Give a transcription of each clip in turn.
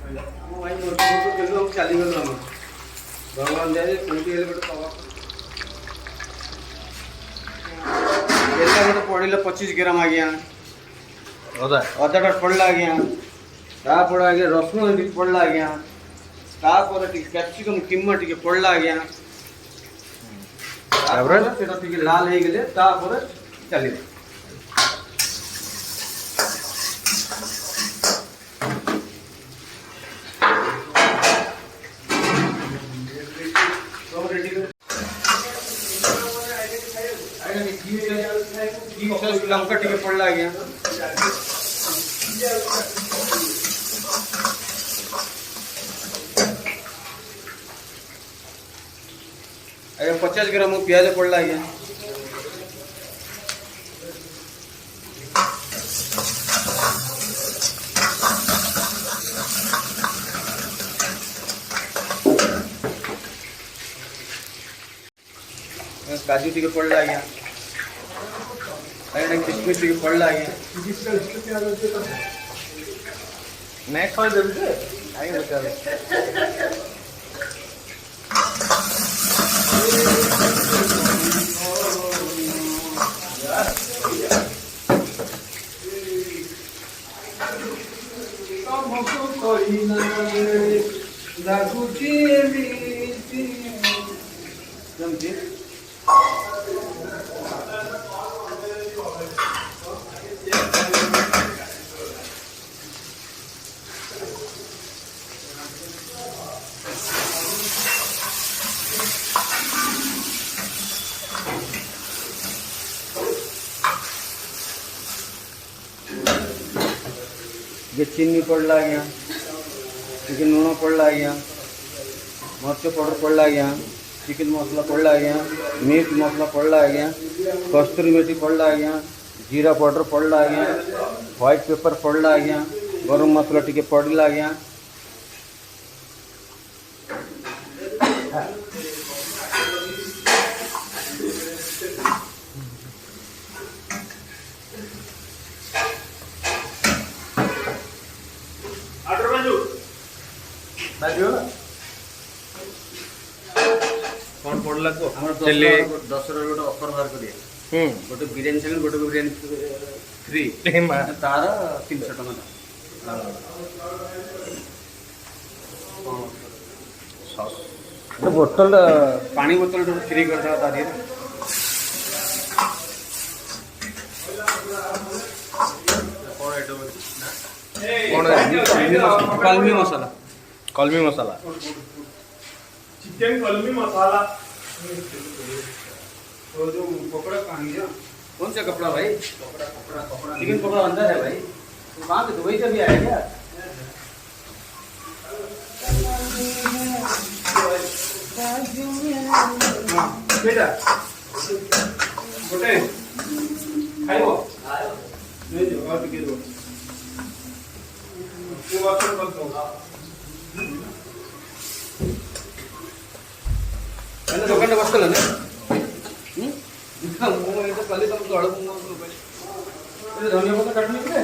भाई मोर को केलो चली गलो हम भगवान दे कोठी हेले गोटे पावा एटा गोटे पड़िला 25 ग्राम आज्ञा अदा अदाटा पड़ला आज्ञा तापर आगे रसुण टी पड़ला आज्ञा तापर टी कैप्सिकम किम्मा टी पड़ला आज्ञा तापर सेटा टी लाल हे गेले तापर चली लंका टी पड़ला आज्ञा अरे 50 ग्राम प्याज पड़ला आज्ञा काजू टी पड़ला आज्ञा अरे किशमिश टी पड़ला आज्ञा नेक्स्ट वाला जरूर है आगे बता दे ये चीनी पड़ला गया चिकन लूण पड़ला गया मर्च पाउडर पड़ला गया चिकन मसला पड़ला गया मिर्च मसला पड़ला गया कस्तूरी मेथी पड़ला गया जीरा पाउडर पड़ला गया व्हाइट पेपर पड़ला गया गरम मसला टी पड़ला गया कौन पड़ला को हमर 10 गोटे ऑफर बाहर करिए गोटे बिरयानी चैनल गोटे बिरयानी फ्री तार 300 टका तो बोतल पानी बोतल फ्री कर दे तारी कलमी मसाला चिकन कलमी मसाला तो जो कपड़ा पहन गया कौन सा कपड़ा भाई कपड़ा चिकन कपड़ा अंदर है भाई तो कहाँ से दुबई से भी आया क्या बेटा गोटे खाइबो नहीं जो और टिके दो ये वाटर कर दो मैंने दुकान बस कर लेना इतना मुंह में तो कल ही तुम अड़ब रुपए अरे धनिया पत्ता काटने के लिए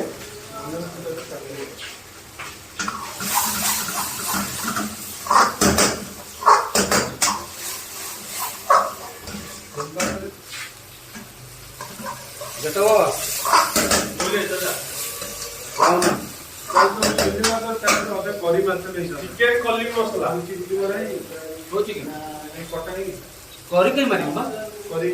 जटा बोले दादा कौन करी चिकेन कली मसला हो चिकेन करी कहीं मारी करी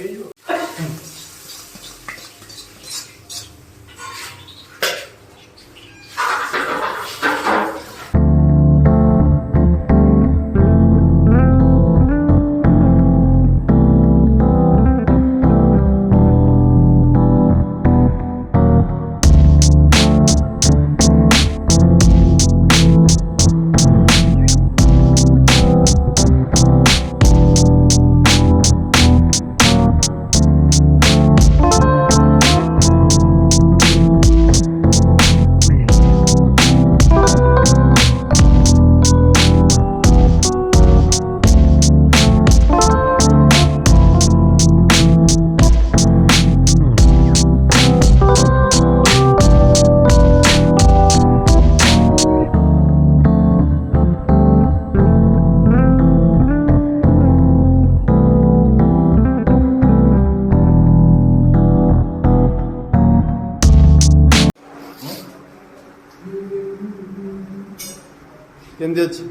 କେମିତି ଅଛି?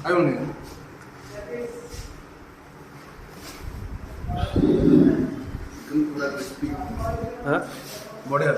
ଆୟୁନି ହଁ ବଢ଼ିଆ